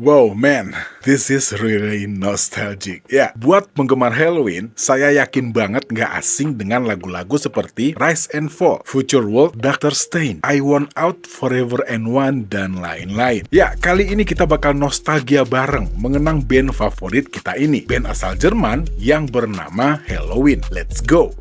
Wow man, this is really nostalgic. Ya, buat penggemar Halloween, saya yakin banget nggak asing dengan lagu-lagu seperti Rise and Fall, Future World, Dr. Stain, I Want Out, Forever and One, dan lain-lain. Ya, kali ini kita bakal nostalgia bareng mengenang band favorit kita ini, band asal Jerman yang bernama Helloween. Let's go!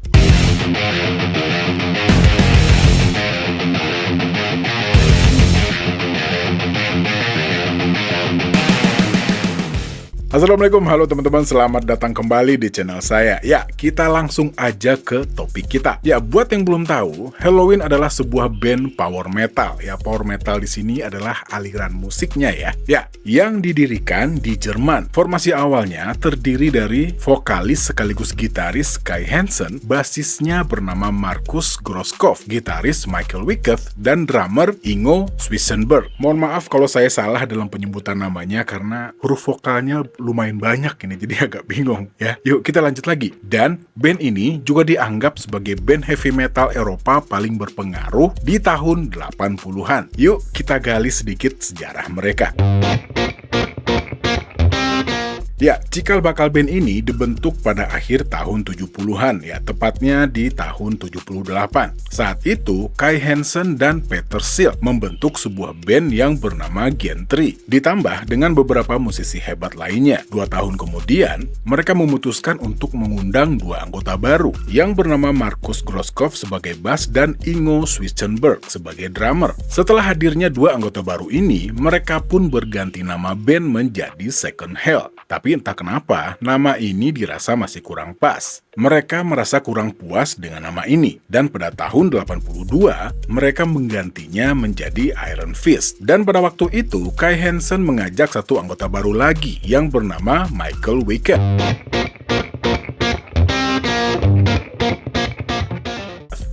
Assalamualaikum, halo teman-teman, selamat datang kembali di channel saya. Ya, kita langsung aja ke topik kita. Ya, buat yang belum tahu, Helloween adalah sebuah band power metal. Ya, power metal di sini adalah aliran musiknya ya. Ya, yang didirikan di Jerman. Formasi awalnya terdiri dari vokalis sekaligus gitaris Kai Hansen, basisnya bernama Markus Groskopf, gitaris Michael Wicketh, dan drummer Ingo Swissenberg. Mohon maaf kalau saya salah dalam penyebutan namanya karena huruf vokalnya lumayan banyak ini, jadi agak bingung ya. Yuk kita lanjut lagi. Dan band ini juga dianggap sebagai band heavy metal Eropa paling berpengaruh di tahun 80-an. Yuk kita gali sedikit sejarah mereka. Ya, cikal bakal band ini dibentuk pada akhir tahun 70-an, ya tepatnya di tahun 78. Saat itu, Kai Hansen dan Peter Silk membentuk sebuah band yang bernama Gentry, ditambah dengan beberapa musisi hebat lainnya. 2 tahun kemudian, mereka memutuskan untuk mengundang 2 anggota baru, yang bernama Markus Groskopf sebagai bass dan Ingo Swissenberg sebagai drummer. Setelah hadirnya 2 anggota baru ini, mereka pun berganti nama band menjadi Second Hell. Tapi entah kenapa, nama ini dirasa masih kurang pas. Mereka merasa kurang puas dengan nama ini, dan pada tahun 82, mereka menggantinya menjadi Iron Fist. Dan pada waktu itu, Kai Hansen mengajak satu anggota baru lagi yang bernama Michael Wicketh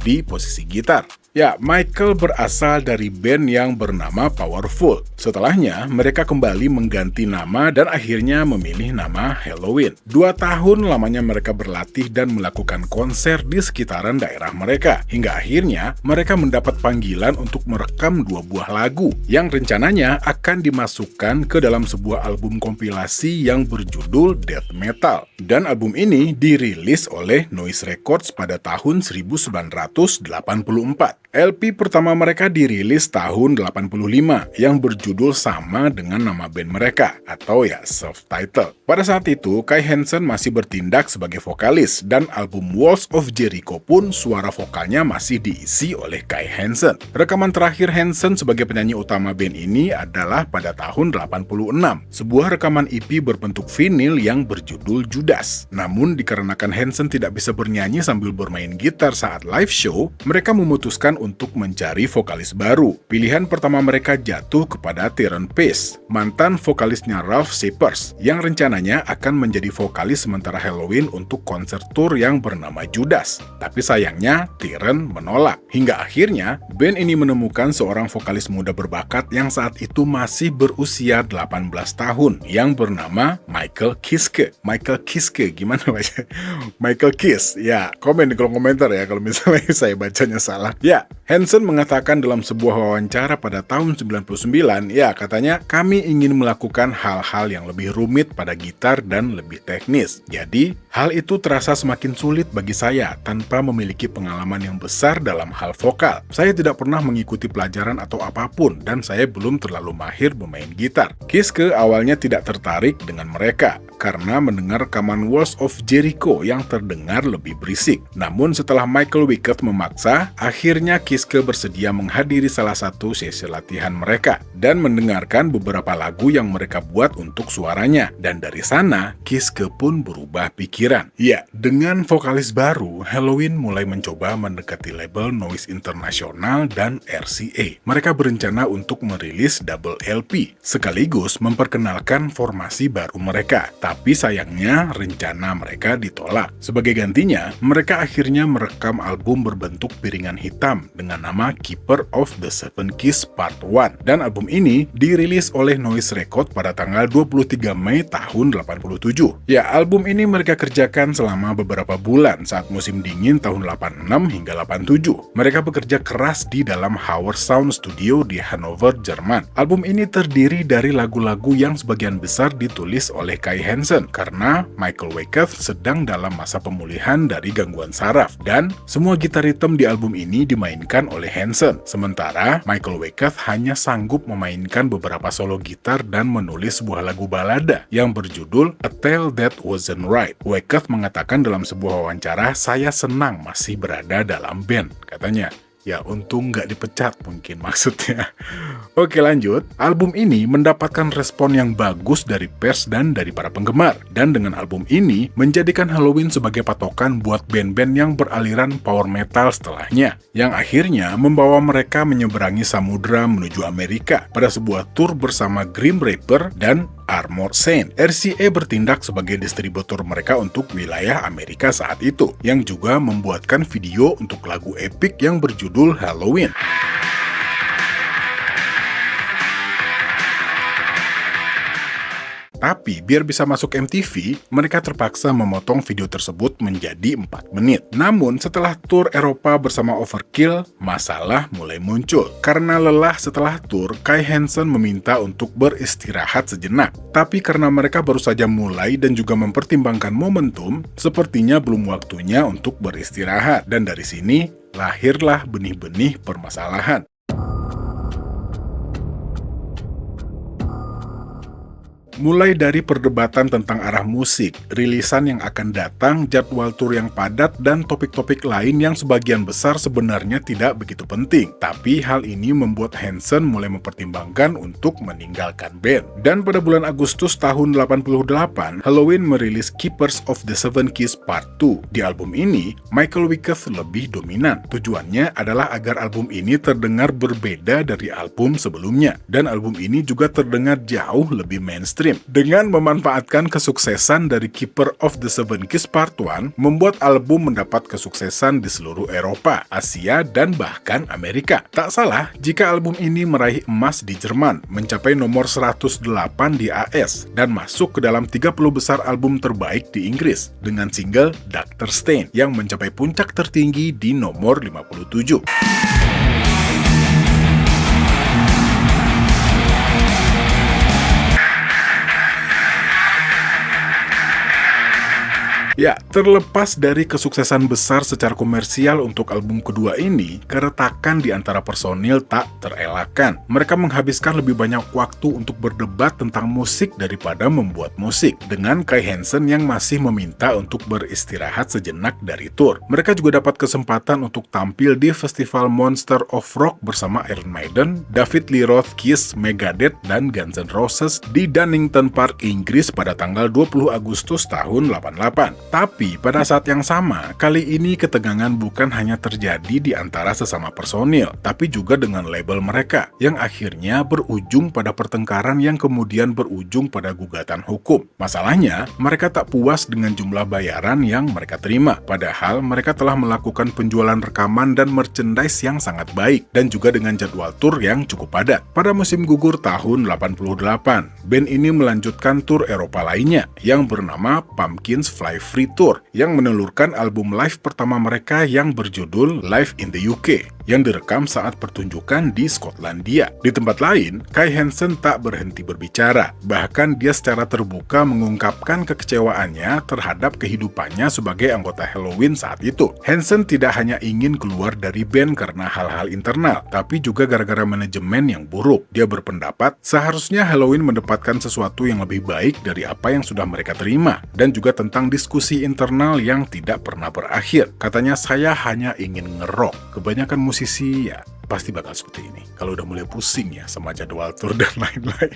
di posisi gitar. Ya, Michael berasal dari band yang bernama Powerful. Setelahnya, mereka kembali mengganti nama dan akhirnya memilih nama Helloween. 2 tahun lamanya mereka berlatih dan melakukan konser di sekitaran daerah mereka. Hingga akhirnya, mereka mendapat panggilan untuk merekam 2 buah lagu yang rencananya akan dimasukkan ke dalam sebuah album kompilasi yang berjudul Death Metal. Dan album ini dirilis oleh Noise Records pada tahun 1984. LP pertama mereka dirilis tahun 85 yang berjudul sama dengan nama band mereka atau ya self-titled. Pada saat itu, Kai Hansen masih bertindak sebagai vokalis dan album Walls of Jericho pun suara vokalnya masih diisi oleh Kai Hansen. Rekaman terakhir Hansen sebagai penyanyi utama band ini adalah pada tahun 86, sebuah rekaman EP berbentuk vinil yang berjudul Judas. Namun dikarenakan Hansen tidak bisa bernyanyi sambil bermain gitar saat live show, mereka memutuskan untuk mencari vokalis baru. Pilihan pertama mereka jatuh kepada Tyrone Pace, mantan vokalisnya Ralph Shippers, yang rencananya akan menjadi vokalis sementara Helloween untuk konser tour yang bernama Judas. Tapi sayangnya, Tyrone menolak. Hingga akhirnya, band ini menemukan seorang vokalis muda berbakat yang saat itu masih berusia 18 tahun, yang bernama Michael Kiske. Michael Kiske, gimana baca? Michael Kiss, ya komen di kolom komentar ya kalau misalnya saya bacanya salah. Ya, Hansen mengatakan dalam sebuah wawancara pada tahun 99, ya katanya, kami ingin melakukan hal-hal yang lebih rumit pada gitar dan lebih teknis. Jadi, hal itu terasa semakin sulit bagi saya tanpa memiliki pengalaman yang besar dalam hal vokal. Saya tidak pernah mengikuti pelajaran atau apapun dan saya belum terlalu mahir bermain gitar. Kiske awalnya tidak tertarik dengan mereka karena mendengar rekaman Walls of Jericho yang terdengar lebih berisik. Namun setelah Michael Wicketh memaksa, akhirnya Kiske bersedia menghadiri salah satu sesi latihan mereka dan mendengarkan beberapa lagu yang mereka buat untuk suaranya. Dan dari sana, Kiske pun berubah pikiran. Ya, dengan vokalis baru, Helloween mulai mencoba mendekati label Noise International dan RCA. Mereka berencana untuk merilis double LP, sekaligus memperkenalkan formasi baru mereka. Tapi sayangnya, rencana mereka ditolak. Sebagai gantinya, mereka akhirnya merekam album berbentuk piringan hitam dengan nama Keeper of the Seven Keys Part 1. Dan album ini dirilis oleh Noise Record pada tanggal 23 Mei tahun 87. Ya, album ini mereka kerjakan selama beberapa bulan saat musim dingin tahun 86 hingga 87. Mereka bekerja keras di dalam Hauer Sound Studio di Hanover, Jerman. Album ini terdiri dari lagu-lagu yang sebagian besar ditulis oleh Kai Hansen karena Michael Weikath sedang dalam masa pemulihan dari gangguan saraf, dan semua gitar ritem di album ini dimainkan oleh Hansen. Sementara Michael Weikath hanya sanggup memainkan beberapa solo gitar dan menulis sebuah lagu balada yang berjudul A Tale That Wasn't Right. Weikath mengatakan dalam sebuah wawancara, "Saya senang masih berada dalam band," katanya. Ya, untung nggak dipecat mungkin maksudnya. Oke, lanjut. Album ini mendapatkan respon yang bagus dari pers dan dari para penggemar. Dan dengan album ini, menjadikan Helloween sebagai patokan buat band-band yang beraliran power metal setelahnya. Yang akhirnya membawa mereka menyeberangi samudera menuju Amerika pada sebuah tour bersama Grim Reaper dan Armored Saint. RCA bertindak sebagai distributor mereka untuk wilayah Amerika saat itu, yang juga membuatkan video untuk lagu epic yang berjudul Helloween. Tapi, biar bisa masuk MTV, mereka terpaksa memotong video tersebut menjadi 4 menit. Namun, setelah tur Eropa bersama Overkill, masalah mulai muncul. Karena lelah setelah tur, Kai Hansen meminta untuk beristirahat sejenak. Tapi karena mereka baru saja mulai dan juga mempertimbangkan momentum, sepertinya belum waktunya untuk beristirahat. Dan dari sini, lahirlah benih-benih permasalahan. Mulai dari perdebatan tentang arah musik, rilisan yang akan datang, jadwal tur yang padat, dan topik-topik lain yang sebagian besar sebenarnya tidak begitu penting. Tapi hal ini membuat Hansen mulai mempertimbangkan untuk meninggalkan band. Dan pada bulan Agustus tahun 88, Helloween merilis Keepers of the Seven Keys Part 2. Di album ini, Michael Weikath lebih dominan. Tujuannya adalah agar album ini terdengar berbeda dari album sebelumnya. Dan album ini juga terdengar jauh lebih mainstream. Dengan memanfaatkan kesuksesan dari Keeper of the Seven Keys Part 1, membuat album mendapat kesuksesan di seluruh Eropa, Asia, dan bahkan Amerika. Tak salah jika album ini meraih emas di Jerman, mencapai nomor 108 di AS, dan masuk ke dalam 30 besar album terbaik di Inggris, dengan single Dr. Stein, yang mencapai puncak tertinggi di nomor 57. Ya, terlepas dari kesuksesan besar secara komersial untuk album kedua ini, keretakan di antara personil tak terelakkan. Mereka menghabiskan lebih banyak waktu untuk berdebat tentang musik daripada membuat musik, dengan Kai Hansen yang masih meminta untuk beristirahat sejenak dari tour. Mereka juga dapat kesempatan untuk tampil di festival Monster of Rock bersama Iron Maiden, David Lee Roth, Kiss, Megadeth, dan Guns N' Roses di Donington Park, Inggris pada tanggal 20 Agustus tahun 88. Tapi pada saat yang sama, kali ini ketegangan bukan hanya terjadi di antara sesama personil, tapi juga dengan label mereka, yang akhirnya berujung pada pertengkaran yang kemudian berujung pada gugatan hukum. Masalahnya, mereka tak puas dengan jumlah bayaran yang mereka terima, padahal mereka telah melakukan penjualan rekaman dan merchandise yang sangat baik, dan juga dengan jadwal tur yang cukup padat. Pada musim gugur tahun 88, band ini melanjutkan tur Eropa lainnya, yang bernama Pumpkins Fly Free Tour, yang menelurkan album live pertama mereka yang berjudul Live in the UK, yang direkam saat pertunjukan di Skotlandia. Di tempat lain, Kai Hansen tak berhenti berbicara, bahkan dia secara terbuka mengungkapkan kekecewaannya terhadap kehidupannya sebagai anggota Helloween saat itu. Hansen tidak hanya ingin keluar dari band karena hal-hal internal, tapi juga gara-gara manajemen yang buruk. Dia berpendapat seharusnya Helloween mendapatkan sesuatu yang lebih baik dari apa yang sudah mereka terima, dan juga tentang diskusi internal yang tidak pernah berakhir. Katanya, "Saya hanya ingin ngerok." Kebanyakan musisi ya pasti bakal seperti ini kalau udah mulai pusing ya sama jadwal tour dan lain-lain.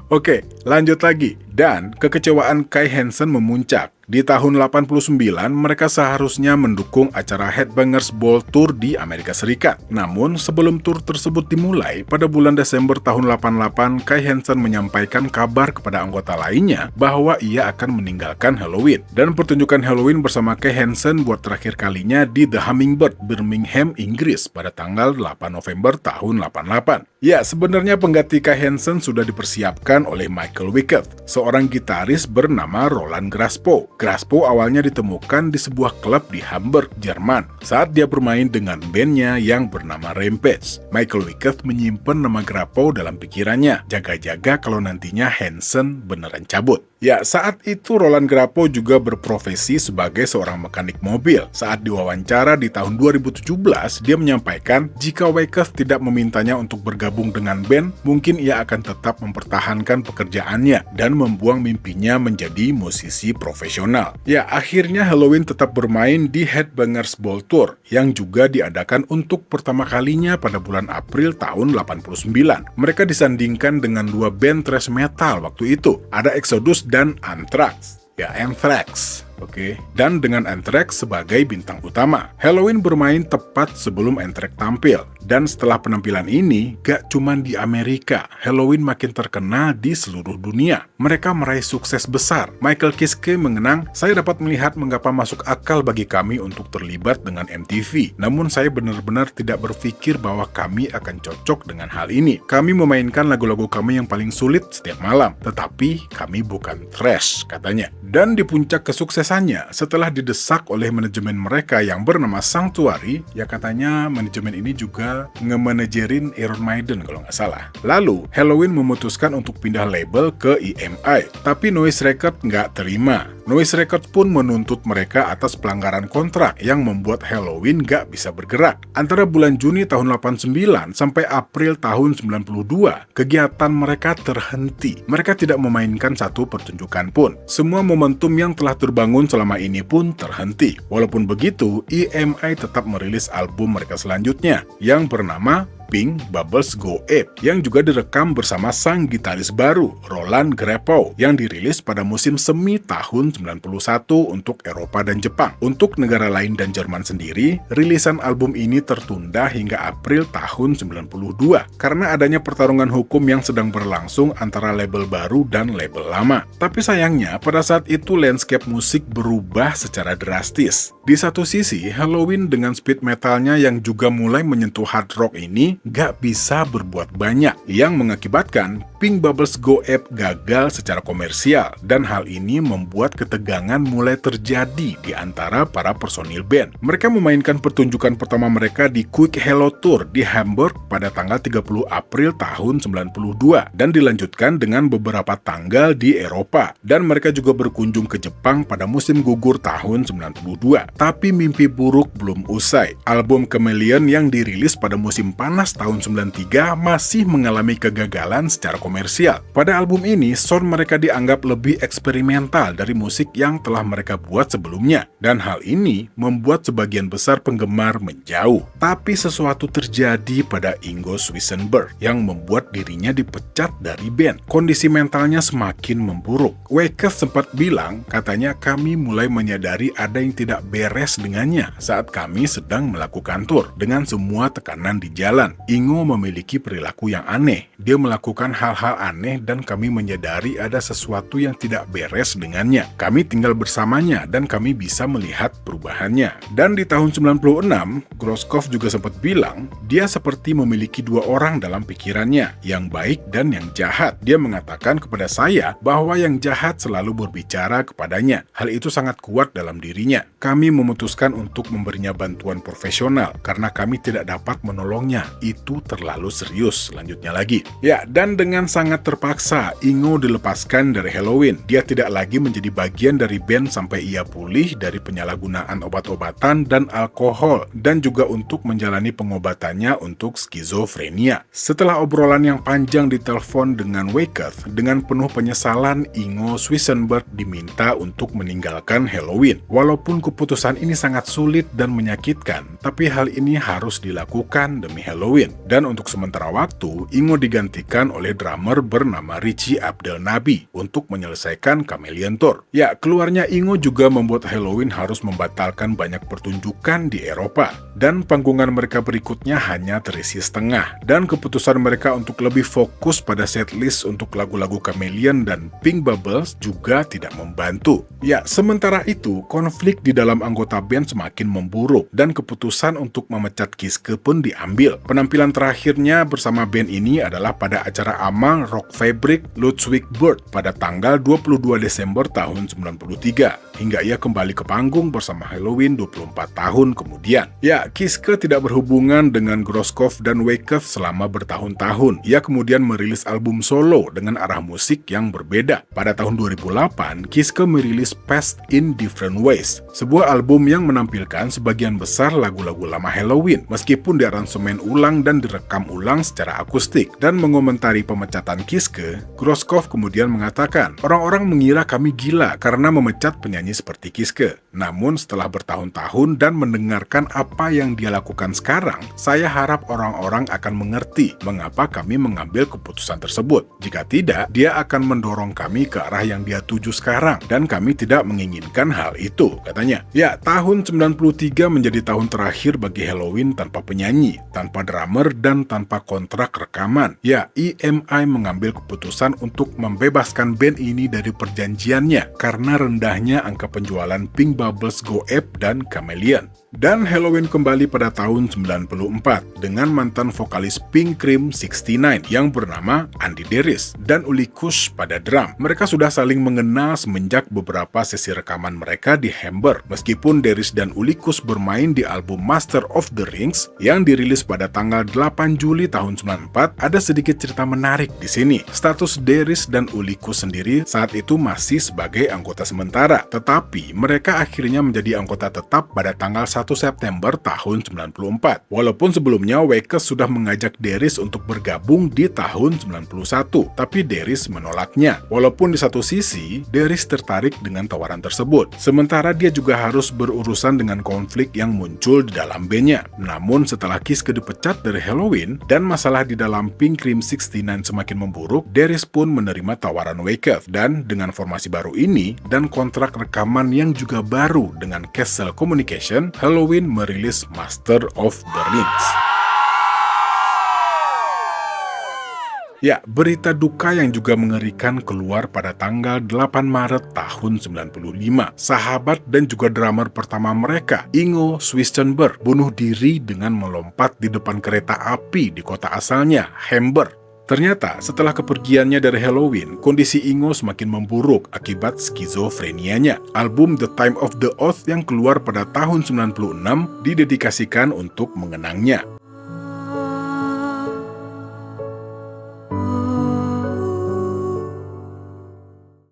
Oke, lanjut lagi. Dan kekecewaan Kai Hansen memuncak Di tahun 89, mereka seharusnya mendukung acara Headbangers Ball Tour di Amerika Serikat. Namun, sebelum tur tersebut dimulai, pada bulan Desember tahun 88, Kai Hansen menyampaikan kabar kepada anggota lainnya bahwa ia akan meninggalkan Helloween. Dan pertunjukan Helloween bersama Kai Hansen buat terakhir kalinya di The Hummingbird, Birmingham, Inggris pada tanggal 8 November tahun 88. Ya, sebenarnya pengganti Kai Hansen sudah dipersiapkan oleh Michael Wicketh, seorang gitaris bernama Roland Graspo. Graspo awalnya ditemukan di sebuah klub di Hamburg, Jerman, saat dia bermain dengan bandnya yang bernama Rampage. Michael Wicketh menyimpan nama Graspo dalam pikirannya, jaga-jaga kalau nantinya Hansen beneran cabut. Ya, saat itu Roland Graspo juga berprofesi sebagai seorang mekanik mobil. Saat diwawancara di tahun 2017, dia menyampaikan jika Wicketh tidak memintanya untuk bergabung dengan band, mungkin ia akan tetap mempertahankan pekerjaannya dan membuang mimpinya menjadi musisi profesional. Ya, akhirnya Helloween tetap bermain di Headbangers Ball Tour yang juga diadakan untuk pertama kalinya pada bulan April tahun 89. Mereka disandingkan dengan dua band thrash metal waktu itu, ada Exodus dan Anthrax. Ya, Anthrax. Oke. Dan dengan Anthrax sebagai bintang utama. Helloween bermain tepat sebelum Anthrax tampil. Dan setelah penampilan ini, gak cuman di Amerika, Helloween makin terkenal di seluruh dunia. Mereka meraih sukses besar. Michael Kiske mengenang, "Saya dapat melihat mengapa masuk akal bagi kami untuk terlibat dengan MTV. Namun saya benar-benar tidak berpikir bahwa kami akan cocok dengan hal ini. Kami memainkan lagu-lagu kami yang paling sulit setiap malam, tetapi kami bukan thrash," katanya. Dan di puncak kesuksesannya, setelah didesak oleh manajemen mereka yang bernama Sanctuary, ya katanya manajemen ini juga nge-manajerin Iron Maiden kalau nggak salah. Lalu, Helloween memutuskan untuk pindah label ke EMI, tapi Noise Records nggak terima. Noise Records pun menuntut mereka atas pelanggaran kontrak yang membuat Helloween nggak bisa bergerak. Antara bulan Juni tahun 89 sampai April tahun 92, kegiatan mereka terhenti. Mereka tidak memainkan satu pertunjukan pun. Semua momentum yang telah terbangun selama ini pun terhenti. Walaupun begitu, EMI tetap merilis album mereka selanjutnya yang bernama Pink Bubbles Go Ape yang juga direkam bersama sang gitaris baru, Roland Graspo, yang dirilis pada musim semi tahun 91 untuk Eropa dan Jepang. Untuk negara lain dan Jerman sendiri, rilisan album ini tertunda hingga April tahun 92 karena adanya pertarungan hukum yang sedang berlangsung antara label baru dan label lama. Tapi sayangnya, pada saat itu landscape musik berubah secara drastis. Di satu sisi, Helloween dengan speed metalnya yang juga mulai menyentuh hard rock ini gak bisa berbuat banyak, yang mengakibatkan Pink Bubbles Go Ape gagal secara komersial, dan hal ini membuat ketegangan mulai terjadi di antara para personil band. Mereka memainkan pertunjukan pertama mereka di Quick Hello Tour di Hamburg pada tanggal 30 April tahun 92, dan dilanjutkan dengan beberapa tanggal di Eropa, dan mereka juga berkunjung ke Jepang pada musim gugur tahun 92. Tapi mimpi buruk belum usai. Album Chameleon yang dirilis pada musim panas tahun 93 masih mengalami kegagalan secara komersial. Pada album ini, sound mereka dianggap lebih eksperimental dari musik yang telah mereka buat sebelumnya. Dan hal ini membuat sebagian besar penggemar menjauh. Tapi sesuatu terjadi pada Ingo Swissenberg yang membuat dirinya dipecat dari band. Kondisi mentalnya semakin memburuk. Wicketh sempat bilang, katanya kami mulai menyadari ada yang tidak beres dengannya saat kami sedang melakukan tur dengan semua tekanan di jalan. Ingo memiliki perilaku yang aneh. Dia melakukan hal-hal aneh dan kami menyadari ada sesuatu yang tidak beres dengannya. Kami tinggal bersamanya dan kami bisa melihat perubahannya. Dan di tahun 96, Groskopf juga sempat bilang, dia seperti memiliki dua orang dalam pikirannya, yang baik dan yang jahat. Dia mengatakan kepada saya bahwa yang jahat selalu berbicara kepadanya. Hal itu sangat kuat dalam dirinya. Kami memutuskan untuk memberinya bantuan profesional karena kami tidak dapat menolongnya. Itu terlalu serius, lanjutnya lagi. Ya, dan dengan sangat terpaksa, Ingo dilepaskan dari Helloween. Dia tidak lagi menjadi bagian dari band sampai ia pulih dari penyalahgunaan obat-obatan dan alkohol, dan juga untuk menjalani pengobatannya untuk skizofrenia. Setelah obrolan yang panjang di telepon dengan Wicketh, dengan penuh penyesalan, Ingo Swissenberg diminta untuk meninggalkan Helloween. Walaupun keputusan ini sangat sulit dan menyakitkan, tapi hal ini harus dilakukan demi Helloween. Dan untuk sementara waktu, Ingo digantikan oleh drummer drummer bernama Richie Abdelnaby untuk menyelesaikan Chameleon Tour. Ya, keluarnya Ingo juga membuat Helloween harus membatalkan banyak pertunjukan di Eropa, dan panggungan mereka berikutnya hanya terisi setengah, dan keputusan mereka untuk lebih fokus pada setlist untuk lagu-lagu Chameleon dan Pink Bubbles juga tidak membantu. Ya, sementara itu, konflik di dalam anggota band semakin memburuk, dan keputusan untuk memecat Kiske pun diambil. Penampilan terakhirnya bersama band ini adalah pada acara Amang Rock Fabric Ludwigsburg pada tanggal 22 Desember tahun 93, hingga ia kembali ke panggung bersama Helloween 24 tahun kemudian. Ya, Kiske tidak berhubungan dengan Groskopf dan Wyckoff selama bertahun-tahun. Ia kemudian merilis album solo dengan arah musik yang berbeda. Pada tahun 2008, Kiske merilis Past in Different Ways, sebuah album yang menampilkan sebagian besar lagu-lagu lama Helloween, meskipun diaransemen ulang dan direkam ulang secara akustik. Dan mengomentari pemecatan Kiske, Groskopf kemudian mengatakan, "Orang-orang mengira kami gila karena memecat penyanyi seperti Kiske. Namun setelah bertahun-tahun dan mendengarkan apa yang dia lakukan sekarang, saya harap orang-orang akan mengerti mengapa kami mengambil keputusan tersebut. Jika tidak, dia akan mendorong kami ke arah yang dia tuju sekarang, dan kami tidak menginginkan hal itu," katanya. Ya, tahun 93 menjadi tahun terakhir bagi Helloween tanpa penyanyi, tanpa drummer, dan tanpa kontrak rekaman. Ya, EMI mengambil keputusan untuk membebaskan band ini dari perjanjiannya karena rendahnya angka penjualan Pink Bubbles Goep dan Chameleon. Dan Helloween kembali pada tahun 94 dengan mantan vokalis Pink Cream 69 yang bernama Andy Deris dan Uli Kusch pada drum. Mereka sudah saling mengenal semenjak beberapa sesi rekaman mereka di Hamburg. Meskipun Deris dan Uli Kusch bermain di album Master of the Rings yang dirilis pada tanggal 8 Juli tahun 94, ada sedikit cerita menarik di sini. Status Deris dan Uli Kusch sendiri saat itu masih sebagai anggota sementara, tetapi mereka akhirnya menjadi anggota tetap pada tanggal 1 September tahun 94. Walaupun sebelumnya Wyckoff sudah mengajak Deris untuk bergabung di tahun 91, tapi Deris menolaknya. Walaupun di satu sisi, Deris tertarik dengan tawaran tersebut, sementara dia juga harus berurusan dengan konflik yang muncul di dalam bandnya. Namun setelah Kiske dipecat dari Helloween dan masalah di dalam Pink Cream 69 semakin memburuk, Deris pun menerima tawaran Wyckoff, dan dengan formasi baru ini dan kontrak rekaman yang juga baru dengan Castle Communication, Helloween merilis Master of the Rings. Ya, berita duka yang juga mengerikan keluar pada tanggal 8 Maret tahun 95. Sahabat dan juga drummer pertama mereka, Ingo Swissenberg, bunuh diri dengan melompat di depan kereta api di kota asalnya, Hamburg. Ternyata, setelah kepergiannya dari Helloween, kondisi Ingo semakin memburuk akibat skizofrenianya. Album The Time of the Oath yang keluar pada tahun 96 didedikasikan untuk mengenangnya.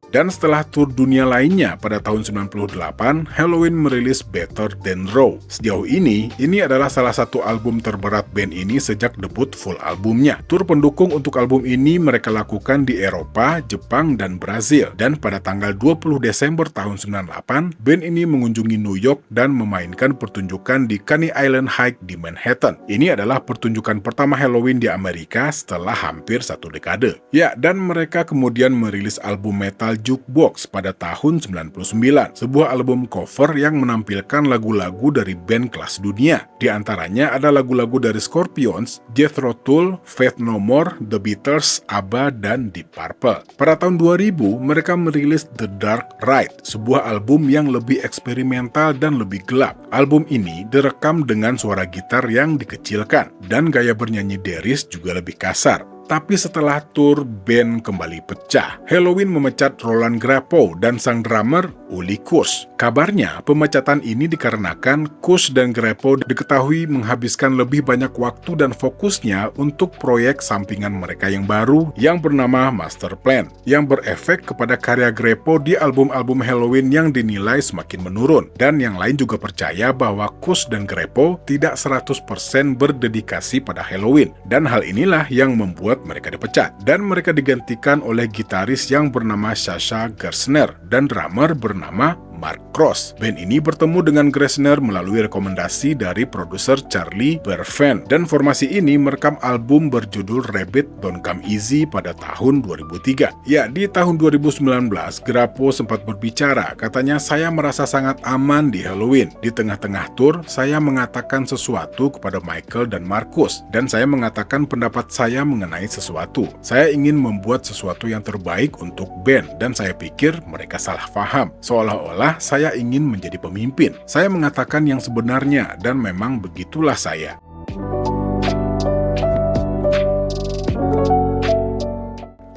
Dan setelah tur dunia lainnya pada tahun 98, Helloween merilis Better Than Raw. Sejauh ini adalah salah satu album terberat band ini sejak debut full albumnya. Tur pendukung untuk album ini mereka lakukan di Eropa, Jepang, dan Brazil. Dan pada tanggal 20 Desember tahun 98, band ini mengunjungi New York dan memainkan pertunjukan di Coney Island High di Manhattan. Ini adalah pertunjukan pertama Helloween di Amerika setelah hampir satu dekade. Ya, dan mereka kemudian merilis album metal Jukebox pada tahun 99, sebuah album cover yang menampilkan lagu-lagu dari band kelas dunia. Di antaranya ada lagu-lagu dari Scorpions, Jethro Tull, Faith No More, The Beatles, ABBA, dan Deep Purple. Pada tahun 2000, mereka merilis The Dark Ride, sebuah album yang lebih eksperimental dan lebih gelap. Album ini direkam dengan suara gitar yang dikecilkan, dan gaya bernyanyi Deris juga lebih kasar. Tapi setelah tur band kembali pecah, Helloween memecat Roland Grapow dan sang drummer Uli Kusch. Kabarnya, pemecatan ini dikarenakan Kusch dan Grapow diketahui menghabiskan lebih banyak waktu dan fokusnya untuk proyek sampingan mereka yang baru yang bernama Master Plan, yang berefek kepada karya Grapow di album-album Helloween yang dinilai semakin menurun. Dan yang lain juga percaya bahwa Kusch dan Grapow tidak 100% berdedikasi pada Helloween. Dan hal inilah yang membuat mereka dipecat, dan mereka digantikan oleh gitaris yang bernama Sasha Gersner dan drummer bernama Mark Cross. Band ini bertemu dengan Gressner melalui rekomendasi dari produser Charlie Berven, dan formasi ini merekam album berjudul Rabbit Don't Come Easy pada tahun 2003. Ya, di tahun 2019, Grapo sempat berbicara, katanya, "Saya merasa sangat aman di Halloween. Di tengah-tengah tur, saya mengatakan sesuatu kepada Michael dan Marcus, dan saya mengatakan pendapat saya mengenai sesuatu. Saya ingin membuat sesuatu yang terbaik untuk band, dan saya pikir mereka salah paham. Seolah-olah saya ingin menjadi pemimpin. Saya mengatakan yang sebenarnya, dan memang begitulah saya."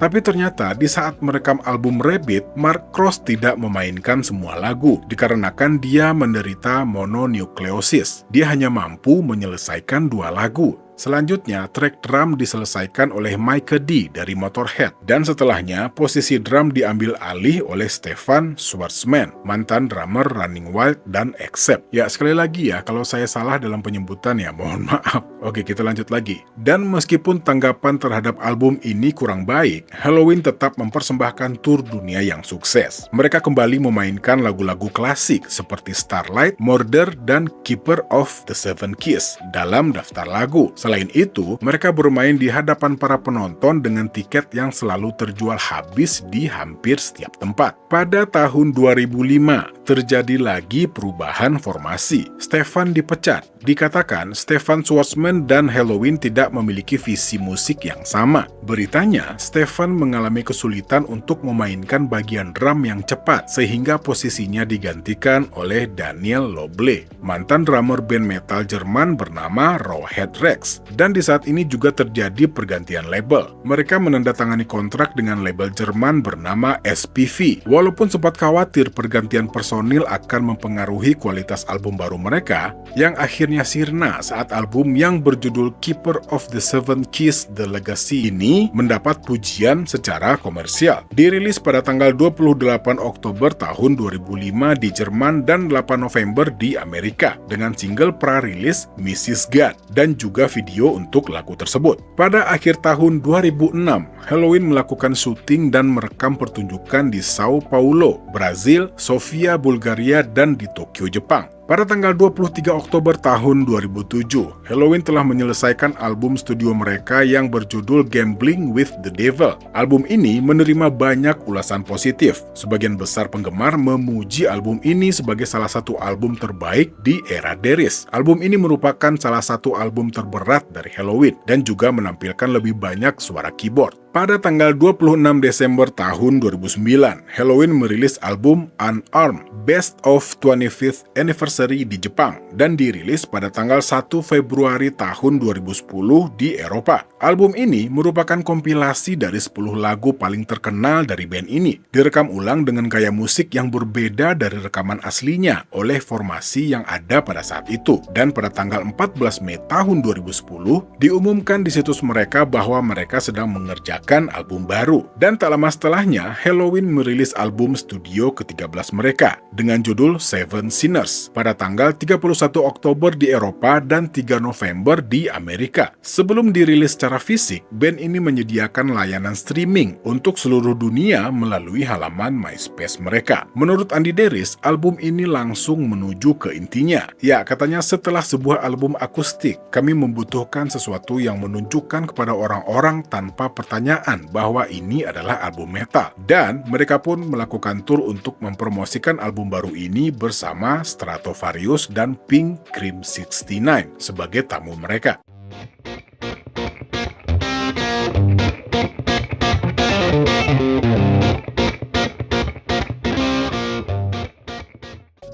Tapi ternyata di saat merekam album Rabbit, Mark Cross tidak memainkan semua lagu, dikarenakan dia menderita mononukleosis. Dia hanya mampu menyelesaikan 2 lagu. Selanjutnya, track drum diselesaikan oleh Mike D dari Motorhead, dan setelahnya posisi drum diambil alih oleh Stefan Schwarzman, mantan drummer Running Wild dan Accept. Ya, sekali lagi ya, kalau saya salah dalam penyebutan ya mohon maaf. Oke, kita lanjut lagi. Dan meskipun tanggapan terhadap album ini kurang baik, Halloween tetap mempersembahkan tur dunia yang sukses. Mereka kembali memainkan lagu-lagu klasik seperti Starlight, Murder, dan Keeper of the Seven Keys dalam daftar lagu. Selain itu, mereka bermain di hadapan para penonton dengan tiket yang selalu terjual habis di hampir setiap tempat. Pada tahun 2005, terjadi lagi perubahan formasi. Stefan dipecat. Dikatakan Stefan Schwarzman dan Halloween tidak memiliki visi musik yang sama. Beritanya, Stefan mengalami kesulitan untuk memainkan bagian drum yang cepat, sehingga posisinya digantikan oleh Daniel Loble, mantan drummer band metal Jerman bernama Rawhead Rex. Dan di saat ini juga terjadi pergantian label. Mereka menandatangani kontrak dengan label Jerman bernama SPV. Walaupun sempat khawatir pergantian personil akan mempengaruhi kualitas album baru mereka, yang akhirnya sirna saat album yang berjudul Keeper of the Seven Keys The Legacy ini mendapat pujian secara komersial. Dirilis pada tanggal 28 Oktober tahun 2005 di Jerman dan 8 November di Amerika dengan single pra-rilis Mrs. God dan juga video untuk lagu tersebut. Pada akhir tahun 2006, Halloween melakukan syuting dan merekam pertunjukan di Sao Paulo, Brazil, Sofia, Bulgaria, dan di Tokyo, Jepang. Pada tanggal 23 Oktober tahun 2007, Halloween telah menyelesaikan album studio mereka yang berjudul Gambling with the Devil. Album ini menerima banyak ulasan positif. Sebagian besar penggemar memuji album ini sebagai salah satu album terbaik di era Deris. Album ini merupakan salah satu album terberat dari Halloween dan juga menampilkan lebih banyak suara keyboard. Pada tanggal 26 Desember tahun 2009, Halloween merilis album Unarmed Best of 25th Anniversary di Jepang dan dirilis pada tanggal 1 Februari tahun 2010 di Eropa. Album ini merupakan kompilasi dari 10 lagu paling terkenal dari band ini, direkam ulang dengan gaya musik yang berbeda dari rekaman aslinya oleh formasi yang ada pada saat itu. Dan pada tanggal 14 Mei tahun 2010, diumumkan di situs mereka bahwa mereka sedang mengerjakan album baru. Dan tak lama setelahnya, Halloween merilis album studio ke-13 mereka dengan judul Seven Sinners pada tanggal 31 Oktober di Eropa dan 3 November di Amerika. Sebelum dirilis secara fisik, band ini menyediakan layanan streaming untuk seluruh dunia melalui halaman MySpace mereka. Menurut Andy Deris, album ini langsung menuju ke intinya. Ya, katanya, setelah sebuah album akustik, kami membutuhkan sesuatu yang menunjukkan kepada orang-orang tanpa pertanyaan bahwa ini adalah album metal. Dan mereka pun melakukan tur untuk mempromosikan album baru ini bersama Stratovarius dan Pink Cream 69 sebagai tamu mereka.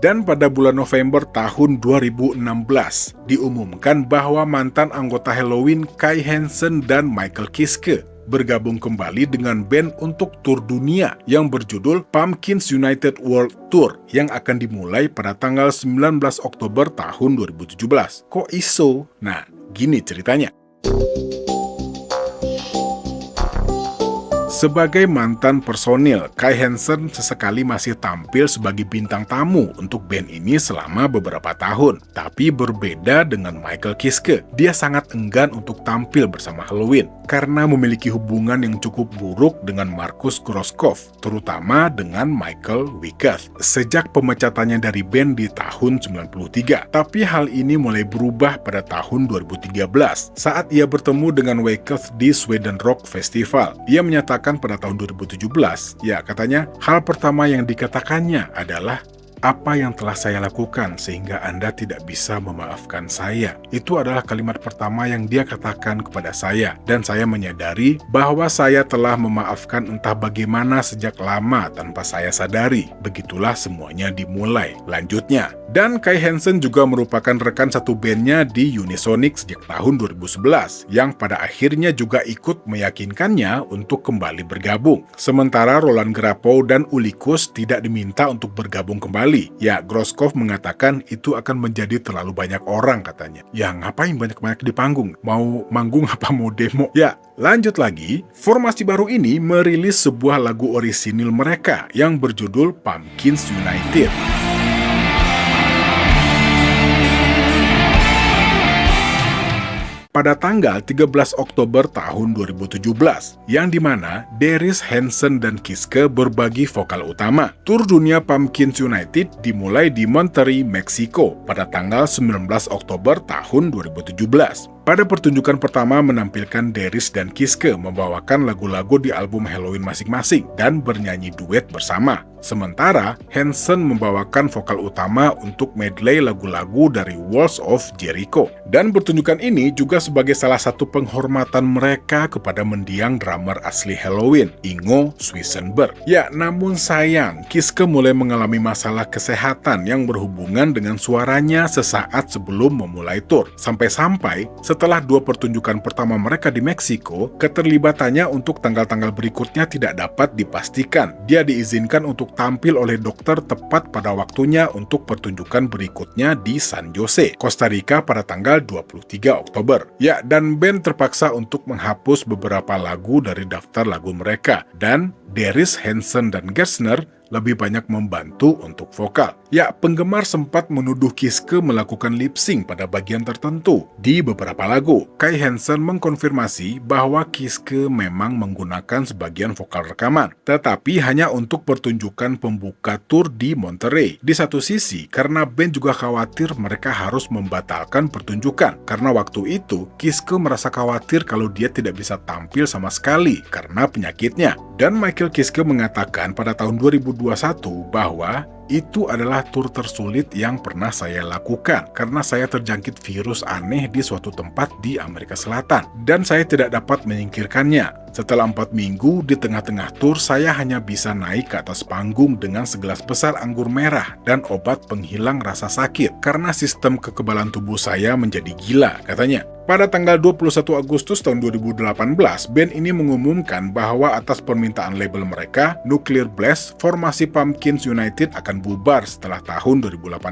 Dan pada bulan November tahun 2016, diumumkan bahwa mantan anggota Halloween Kai Hansen dan Michael Kiske bergabung kembali dengan band untuk tur dunia yang berjudul Pumpkins United World Tour yang akan dimulai pada tanggal 19 Oktober tahun 2017. Kok iso? Nah, gini ceritanya. Sebagai mantan personil, Kai Hansen sesekali masih tampil sebagai bintang tamu untuk band ini selama beberapa tahun. Tapi berbeda dengan Michael Kiske, dia sangat enggan untuk tampil bersama Helloween karena memiliki hubungan yang cukup buruk dengan Markus Groskopf, terutama dengan Michael Weeketh sejak pemecatannya dari band di tahun 93. Tapi hal ini mulai berubah pada tahun 2013 saat ia bertemu dengan Weeketh di Sweden Rock Festival. Ia menyatakan pada tahun 2017, ya katanya, hal pertama yang dikatakannya adalah, "Apa yang telah saya lakukan sehingga Anda tidak bisa memaafkan saya?" Itu adalah kalimat pertama yang dia katakan kepada saya, dan saya menyadari bahwa saya telah memaafkan entah bagaimana sejak lama tanpa saya sadari. Begitulah semuanya dimulai. Lanjutnya, dan Kai Hansen juga merupakan rekan satu bandnya di Unisonic sejak tahun 2011, yang pada akhirnya juga ikut meyakinkannya untuk kembali bergabung. Sementara Roland Grapow dan Ulikus tidak diminta untuk bergabung kembali. Ya, Groskopf mengatakan itu akan menjadi terlalu banyak orang katanya. Ya, ngapain banyak-banyak di panggung? Mau manggung apa mau demo? Ya, lanjut lagi, formasi baru ini merilis sebuah lagu orisinil mereka yang berjudul Pumpkins United. Pada tanggal 13 Oktober tahun 2017, yang dimana Darius Hansen dan Kiske berbagi vokal utama. Tur dunia Pumpkins United dimulai di Monterrey, Meksiko pada tanggal 19 Oktober tahun 2017. Pada pertunjukan pertama menampilkan Darius dan Kiske membawakan lagu-lagu di album Helloween masing-masing dan bernyanyi duet bersama. Sementara Hansen membawakan vokal utama untuk medley lagu-lagu dari Walls of Jericho. Dan pertunjukan ini juga sebagai salah satu penghormatan mereka kepada mendiang drummer asli Helloween, Ingo Swissenberg. Ya, namun sayang, Kiske mulai mengalami masalah kesehatan yang berhubungan dengan suaranya sesaat sebelum memulai tur. Sampai-sampai setelah dua pertunjukan pertama mereka di Meksiko, keterlibatannya untuk tanggal-tanggal berikutnya tidak dapat dipastikan. Dia diizinkan untuk tampil oleh dokter tepat pada waktunya untuk pertunjukan berikutnya di San Jose, Costa Rica pada tanggal 23 Oktober. Ya, dan band terpaksa untuk menghapus beberapa lagu dari daftar lagu mereka, dan Darius, Hansen, dan Gerstner lebih banyak membantu untuk vokal. Ya, penggemar sempat menuduh Kiske melakukan lip sync pada bagian tertentu di beberapa lagu. Kai Hansen mengkonfirmasi bahwa Kiske memang menggunakan sebagian vokal rekaman, tetapi hanya untuk pertunjukan pembuka tur di Monterrey. Di satu sisi, karena band juga khawatir mereka harus membatalkan pertunjukan, karena waktu itu Kiske merasa khawatir kalau dia tidak bisa tampil sama sekali karena penyakitnya. Dan Michael Kiske mengatakan pada tahun 2021 bahwa itu adalah tur tersulit yang pernah saya lakukan karena saya terjangkit virus aneh di suatu tempat di Amerika Selatan dan saya tidak dapat menyingkirkannya. Setelah 4 minggu di tengah-tengah tur, saya hanya bisa naik ke atas panggung dengan segelas besar anggur merah dan obat penghilang rasa sakit karena sistem kekebalan tubuh saya menjadi gila, katanya. Pada tanggal 21 Agustus tahun 2018, band ini mengumumkan bahwa atas permintaan label mereka, Nuclear Blast, formasi Pumpkins United akan bubar setelah tahun 2018,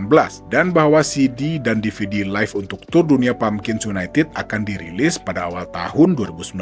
dan bahwa CD dan DVD live untuk tur dunia Pumpkins United akan dirilis pada awal tahun 2019.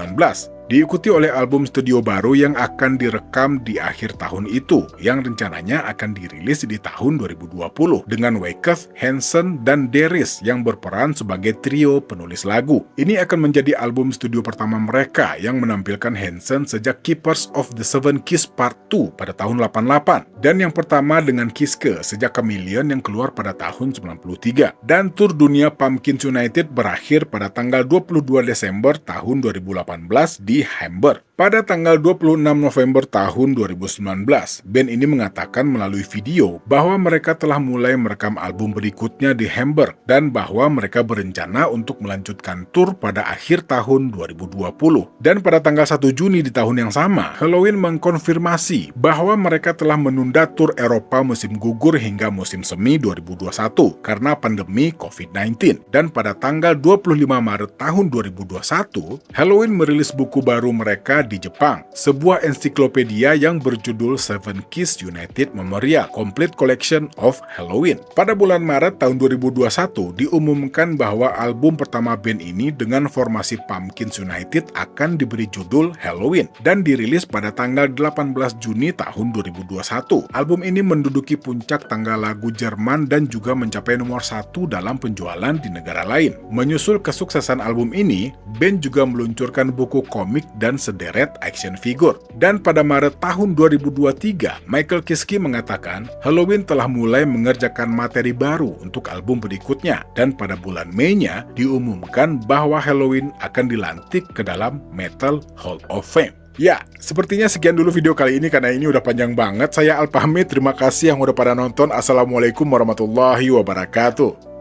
Diikuti oleh album studio baru yang akan direkam di akhir tahun itu, yang rencananya akan dirilis di tahun 2020 dengan Weeketh, Hansen, dan Darius yang berperan sebagai trio penulis lagu. Ini akan menjadi album studio pertama mereka yang menampilkan Hansen sejak Keepers of the Seven Keys Part 2 pada tahun 88, dan yang pertama dengan Kiske sejak Chameleon yang keluar pada tahun 93. Dan tur dunia Pumpkins United berakhir pada tanggal 22 Desember tahun 2018 di Hamburg. Pada tanggal 26 November tahun 2019, band ini mengatakan melalui video bahwa mereka telah mulai merekam album berikutnya di Hamburg dan bahwa mereka berencana untuk melanjutkan tur pada akhir tahun 2020. Dan pada tanggal 1 Juni di tahun yang sama, Helloween mengkonfirmasi bahwa mereka telah menunda tur Eropa musim gugur hingga musim semi 2021 karena pandemi COVID-19. Dan pada tanggal 25 Maret tahun 2021, Helloween merilis buku baru mereka di Jepang, sebuah ensiklopedia yang berjudul Seven Keys United Memorial Complete Collection of Halloween. Pada bulan Maret tahun 2021 diumumkan bahwa album pertama band ini dengan formasi Pumpkins United akan diberi judul Halloween dan dirilis pada tanggal 18 Juni tahun 2021. Album ini menduduki puncak tangga lagu Jerman dan juga mencapai nomor 1 dalam penjualan di negara lain. Menyusul kesuksesan album ini, band juga meluncurkan buku komik dan sederet action figure. Dan pada Maret tahun 2023, Michael Kiske mengatakan Halloween telah mulai mengerjakan materi baru untuk album berikutnya. Dan pada bulan Mei-nya diumumkan bahwa Halloween akan dilantik ke dalam Metal Hall of Fame. Ya, sepertinya sekian dulu video kali ini karena ini udah panjang banget. Saya Al pamit, terima kasih yang udah pada nonton. Assalamualaikum warahmatullahi wabarakatuh.